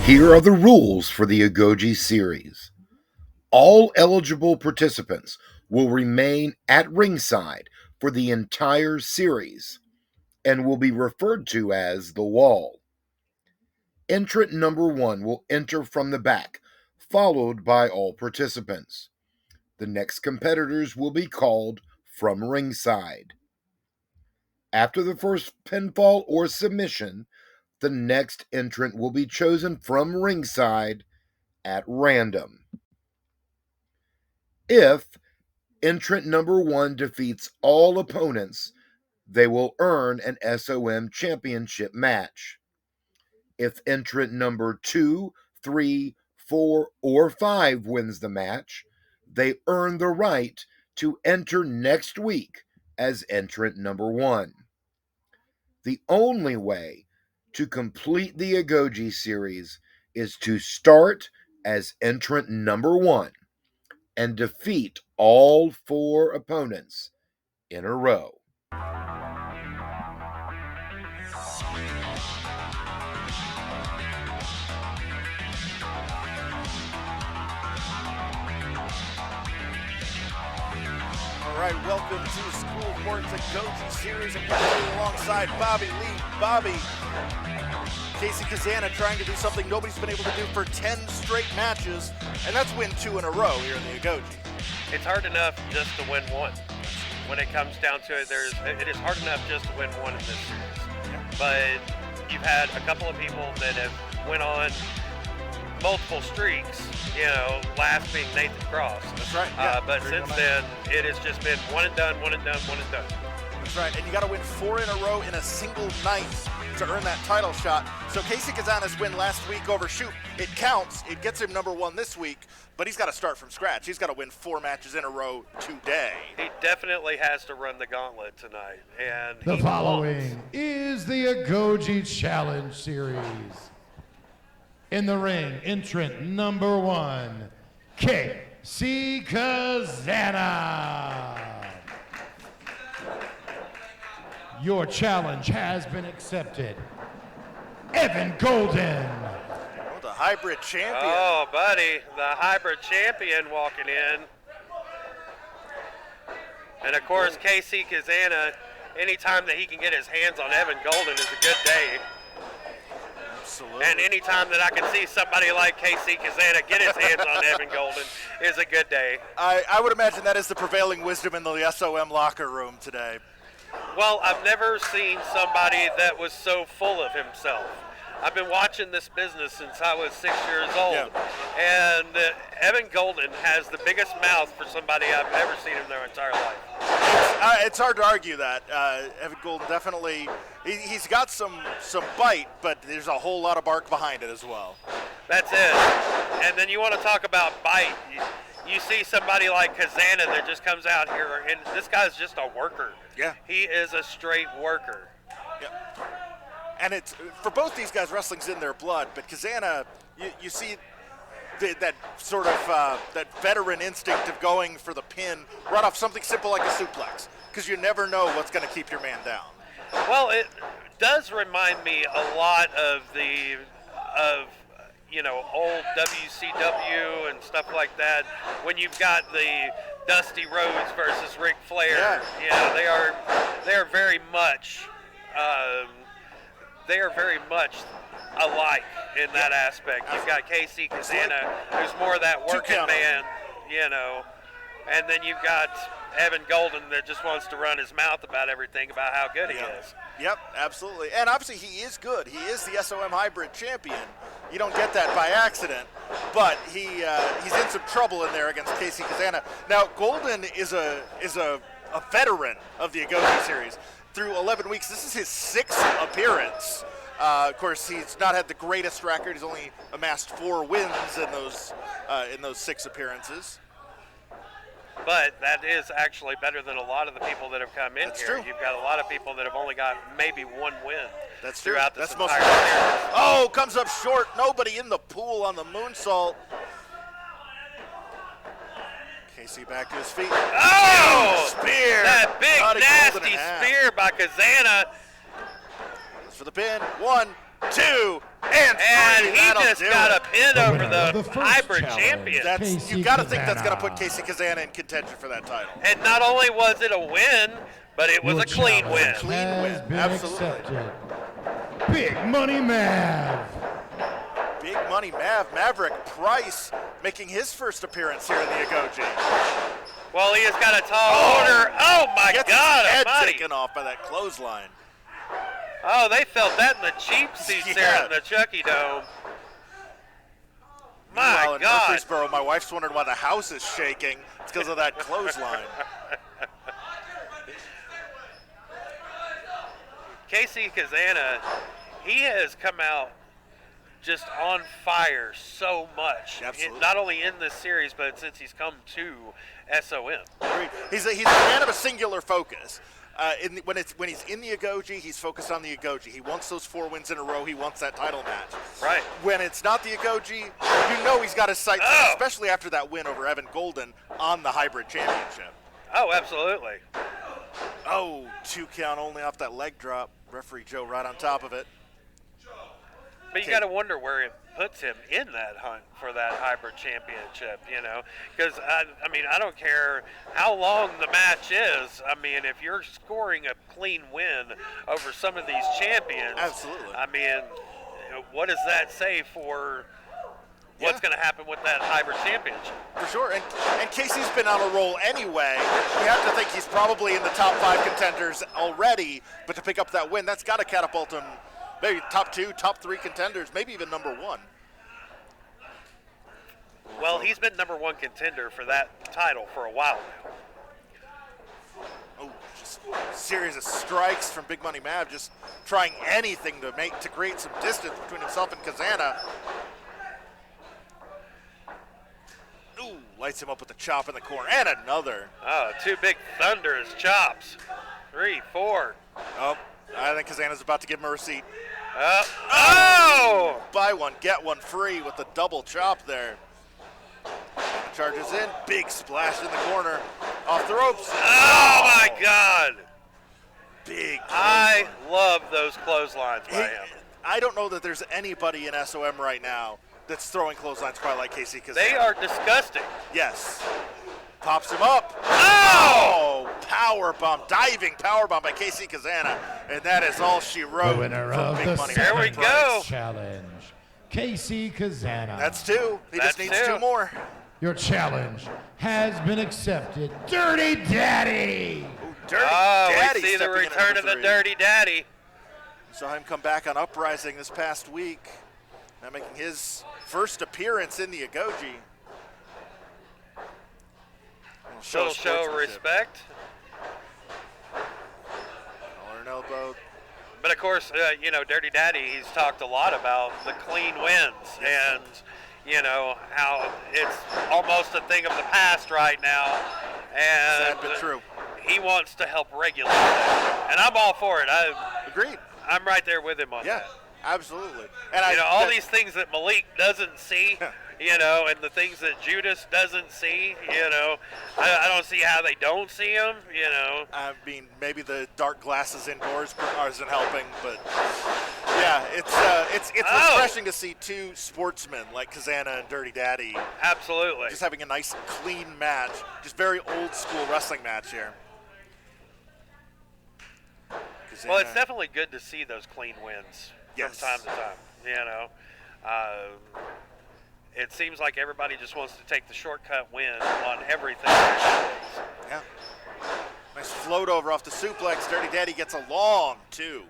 Here are the rules for the Agoge Series. All eligible participants will remain at ringside for the entire series and will be referred to as the Wall. Entrant number 1 will enter from the back, followed by all participants. The next competitors will be called from ringside. After the first pinfall or submission, the next entrant will be chosen from ringside at random. If entrant number 1 defeats all opponents, they will earn an SOM championship match. If entrant number 2, 3, 4, or 5 wins the match, they earn the right to enter next week as entrant number 1. The only way to complete the Agoge series is to start as entrant number 1 and defeat all 4 opponents in a row. All right, welcome to School of Morton's Agoge Series. I'm going alongside Bobby Lee. Bobby, Casey Kazana trying to do something nobody's been able to do for 10 straight matches, and that's win 2 in a row here in the Agoge. It's hard enough just to win one. When it comes down to it, it is hard enough just to win one in this series. Yeah. But you've had a couple of people that have went on multiple streaks, last being Nathan Cross. That's right. Yeah, but since then, it has just been one and done, one and done, one and done. That's right, and you got to win 4 in a row in a single night to earn that title shot. So Casey Kazana's win last week over Shoot, it counts. It gets him number 1 this week, but he's got to start from scratch. He's got to win 4 matches in a row today. He definitely has to run the gauntlet tonight. And the following is the Agoge Challenge Series. In the ring, entrant number 1, Casey Kazana. Your challenge has been accepted. Evan Golden. Oh, the hybrid champion. Oh, buddy, the hybrid champion walking in. And of course, Casey Kazana, anytime that he can get his hands on Evan Golden is a good day. Absolutely. And anytime that I can see somebody like Casey Kazana get his hands on Evan Golden is a good day. I would imagine that is the prevailing wisdom in the SOM locker room today. Well, I've never seen somebody that was so full of himself. I've been watching this business since I was 6 years old, and Evan Golden has the biggest mouth for somebody I've ever seen in their entire life. It's hard to argue that. Evan Golden definitely, he's got some bite, but there's a whole lot of bark behind it as well. That's it. And then you want to talk about bite. You see somebody like Kazana that just comes out here, and this guy's just a worker. Yeah. He is a straight worker. Yeah. And it's, for both these guys, wrestling's in their blood, but Kazana, you see that sort of, that veteran instinct of going for the pin right off something simple like a suplex, because you never know what's going to keep your man down. Well, it does remind me a lot of old WCW and stuff like that, when you've got the Dusty Rhodes versus Ric Flair. Yeah. They are very much alike in that aspect. You've got Casey Kazana, who's more that working man, and then you've got Evan Golden that just wants to run his mouth about everything about how good he is. Yep, absolutely. And obviously he is good. He is the SOM hybrid champion. You don't get that by accident, but he's in some trouble in there against Casey Kazana. Now, Golden is a veteran of the Agoge series. Through 11 weeks, this is his 6th appearance. Of course, he's not had the greatest record. He's only amassed 4 wins in those 6 appearances. But that is actually better than a lot of the people that have come in That's here. True. You've got a lot of people that have only got maybe 1 win. That's true. Throughout this That's most. entire series. Oh, comes up short. Nobody in the pool on the moonsault. Casey back to his feet. Oh! Spear! That big, nasty spear spear by Kazana. for the pin. 1, 2, And he that'll just do got it. a pin The over winner of the the first hybrid challenge. champion. That's, you got to think that's going to put Casey Kazana in contention for that title. And not only was it a win, but it was Your a clean challenge win. Clean has win, been absolutely. accepted. Big Money Mav. Big Money Maverick Price making his first appearance here in the Agoge. Well, he has got a tall order. Oh, my Gets God his head almighty. taken off by that clothesline. Oh, they felt that in the cheap seats Yeah. there in the Chucky Dome. Meanwhile, My in God. Murfreesboro, my wife's wondering why the house is shaking. It's because of that clothesline. Casey Kazana, he has come out just on fire so much. Absolutely. Not only in this series, but since he's come to SOM. He's a man of a singular focus. When he's in the Agoge, he's focused on the Agoge. He wants those 4 wins in a row. He wants that title match. Right. When it's not the Agoge, you know he's got his sights set, especially after that win over Evan Golden on the hybrid championship. Oh, absolutely. Oh, 2 count only off that leg drop. Referee Joe right on top of it. But you got to wonder where it puts him in that hunt for that hybrid championship, you know? Because, I mean, I don't care how long the match is. I mean, if you're scoring a clean win over some of these champions, Absolutely. I mean, what does that say for what's going to happen with that hybrid championship? For sure, and Casey's been on a roll anyway. You have to think he's probably in the top 5 contenders already, but to pick up that win, that's got to catapult him maybe top 2, top 3 contenders, maybe even number 1. Well, he's been number 1 contender for that title for a while now. Oh, just a series of strikes from Big Money Mav, just trying anything to create some distance between himself and Kazana. Ooh, lights him up with a chop in the corner, and another. Oh, 2 big thunderous chops. 3, 4. Oh, I think Kazana's about to give him a receipt. Oh! Buy one, get one free with the double chop there. Charges in, big splash in the corner, off the ropes. Oh my God! Big. I love those clotheslines by him. I don't know that there's anybody in SOM right now that's throwing clotheslines quite like Casey Kazana. They are disgusting. Yes. Pops him up. Oh! Power bomb, diving power bomb by Casey Kazana, and that is all she wrote. The winner from of Big the Money. There we second go. challenge, Casey Kazana. That's 2. He just That's needs 2. 2 more. Your challenge has been accepted. Dirty Daddy. Ooh, Dirty Oh, Daddy we see the stepping in at return number of the 3. Dirty Daddy. Saw him come back on Uprising this past week. Now making his first appearance in the Agoge. Little show of sportsmanship. respect. Collar and elbow. But of course, you know, Dirty Daddy, he's talked a lot about the clean wins and, you know, how it's almost a thing of the past right now. And Sad but true. he wants to help regulate that. And I'm all for it. Agreed. I'm right there with him on Yeah, that. absolutely. And You know, all these things that Malik doesn't see, you know, and the things that Judas doesn't see, you know, I don't see how they don't see them, you know. I mean, maybe the dark glasses indoors isn't helping, but yeah, it's refreshing to see 2 sportsmen like Kazana and Dirty Daddy Absolutely. just having a nice, clean match. Just very old school wrestling match here. Well, it's Kazana- definitely good to see those clean wins Yes. from time to time, you know. It seems like everybody just wants to take the shortcut win on everything nowadays. Yeah. Nice float over off the suplex. Dirty Daddy gets a long 2.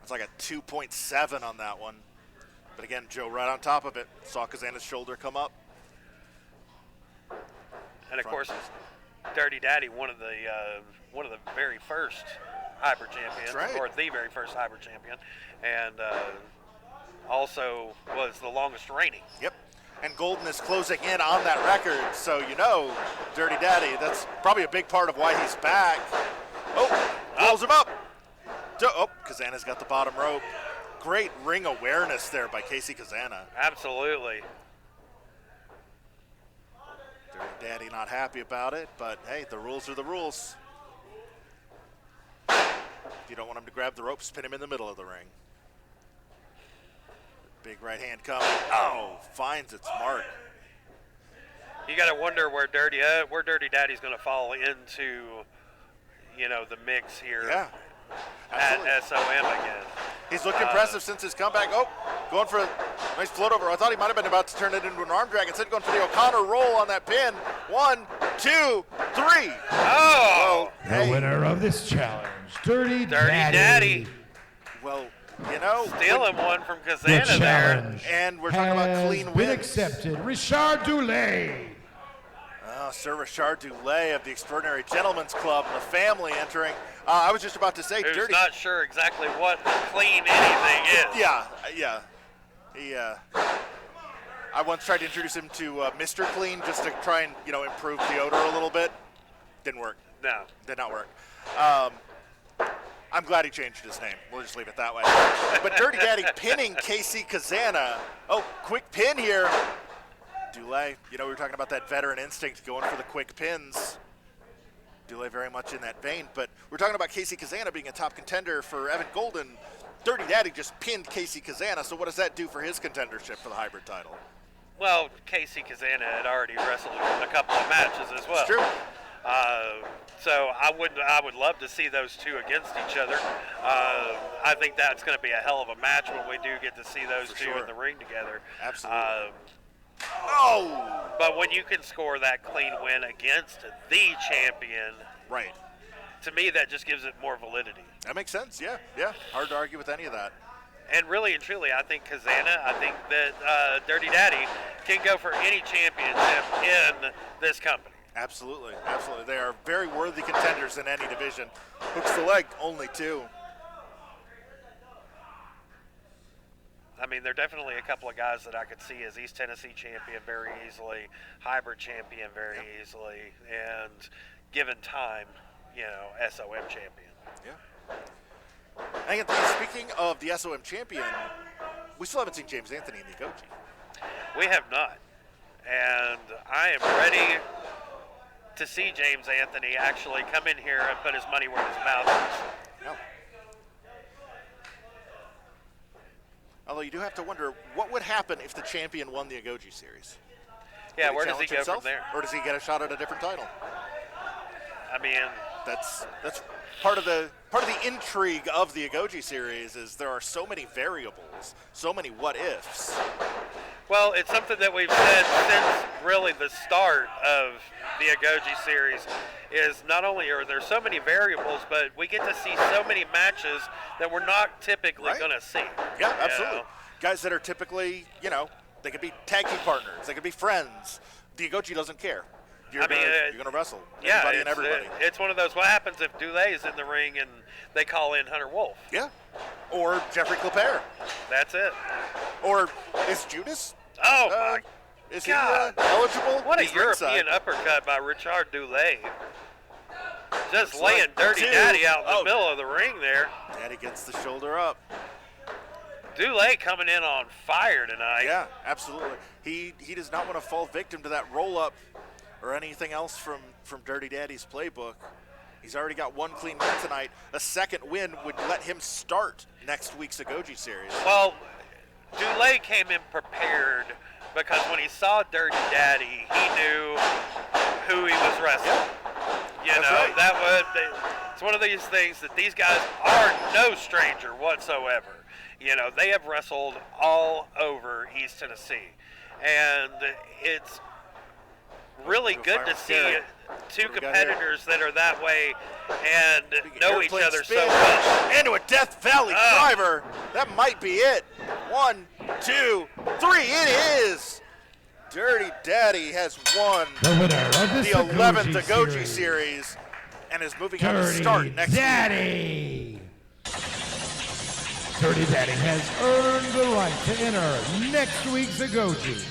It's like a 2.7 on that one. But again, Joe right on top of it. Saw Kazana's shoulder come up. And of course, Dirty Daddy, one of the very first hybrid champions, That's right. or the very first hybrid champion, and also was the longest reigning. Yep. And Golden is closing in on that record, so you know, Dirty Daddy, that's probably a big part of why he's back. Oh, rolls him up. Oh, Kazana's got the bottom rope. Great ring awareness there by Casey Kazana. Absolutely. Dirty Daddy not happy about it, but hey, the rules are the rules. If you don't want him to grab the rope, spin him in the middle of the ring. Big right hand coming. Oh, finds its mark. You got to wonder where Dirty Daddy's going to fall into, the mix here absolutely. at SOM again. He's looked impressive since his comeback. Oh, going for a nice float over. I thought he might have been about to turn it into an arm drag. Instead, going for the O'Connor roll on that pin. 1, 2, 3. Oh! Well, The winner of this challenge, Dirty Daddy. Well, Stealing one from The Kazana there. challenge And we're talking about clean has wins. been accepted. Richard Dulé. Sir Richard Dulé of the Extraordinary Gentlemen's Club and the family entering. I was just about to say, Who's Dirty. not sure exactly what clean anything is. Yeah. He, I once tried to introduce him to Mr. Clean just to try and, improve the odor a little bit. Didn't work. No. Did not work. I'm glad he changed his name. We'll just leave it that way. But Dirty Daddy pinning Casey Kazana. Oh, quick pin here. Dulé, we were talking about that veteran instinct going for the quick pins. Dulé very much in that vein, but we're talking about Casey Kazana being a top contender for Evan Golden. Dirty Daddy just pinned Casey Kazana, so what does that do for his contendership for the hybrid title? Well, Casey Kazana had already wrestled in a couple of matches as well. It's true. So I would love to see those two against each other. I think that's going to be a hell of a match when we do get to see those two in the ring together. Absolutely. Oh! But when you can score that clean win against the champion, right? To me, that just gives it more validity. That makes sense. Yeah. Hard to argue with any of that. And really and truly, I think I think that Dirty Daddy can go for any championship in this company. Absolutely. They are very worthy contenders in any division. Hooks the leg, only 2. I mean, there are definitely a couple of guys that I could see as East Tennessee champion very easily, hybrid champion very easily, and given time, SOM champion. Yeah. And speaking of the SOM champion, we still haven't seen James Anthony in the Agoge. We have not. And I am ready to see James Anthony actually come in here and put his money where his mouth is. Yeah. Although you do have to wonder, what would happen if the champion won the Agoge Series? Yeah, where does he go from there? Or does he get a shot at a different title? I mean, that's part of the intrigue of the Agoge Series is there are so many variables, so many what ifs. Well, it's something that we've said since really the start of the Agoge Series is not only are there so many variables, but we get to see so many matches that we're not typically going to see. Yeah, absolutely. Guys that are typically, they could be tag team partners, they could be friends. The Agoge doesn't care. You're going to wrestle everybody and everybody. It's one of those, what happens if Dulé is in the ring and they call in Hunter Wolf? Yeah. Or Jeffrey Clapper. That's it. Or is Judas? Oh, my Is God. he eligible? What He's a European ringside. uppercut by Richard Dulé. Just It's laying like Dirty 2. Daddy out in the middle of the ring there. Daddy gets the shoulder up. Dulé coming in on fire tonight. Yeah, absolutely. He does not want to fall victim to that roll-up or anything else from Dirty Daddy's playbook. He's already got 1 clean win tonight. A second win would let him start next week's Agoge Series. Well, Dulé came in prepared because when he saw Dirty Daddy, he knew who he was wrestling. It's one of these things that these guys are no stranger whatsoever. They have wrestled all over East Tennessee. And it's really good to see two competitors that are that way and know each other so well. Into a Death Valley driver. That might be it. 1, 2, 3. It is. Dirty Daddy has won The winner of this the 11th Agoge Series, Series and is moving on to Dirty start next week. Daddy. Dirty Daddy has earned the right to enter next week's Agoge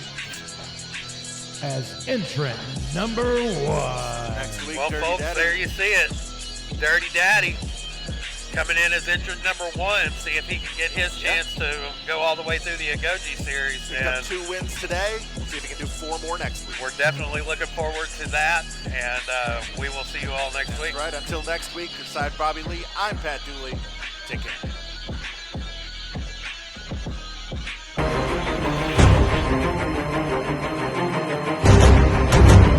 as entrant number 1. Next week, Well, Dirty folks, Daddy. there you see it. Dirty Daddy coming in as entrant number 1. See if he can get his chance to go all the way through the Agoge Series. He's got 2 wins today. We'll see if he can do 4 more next week. We're definitely looking forward to that, and we will see you all next week. Right, until next week, beside Bobby Lee, I'm Pat Dooley. Take care.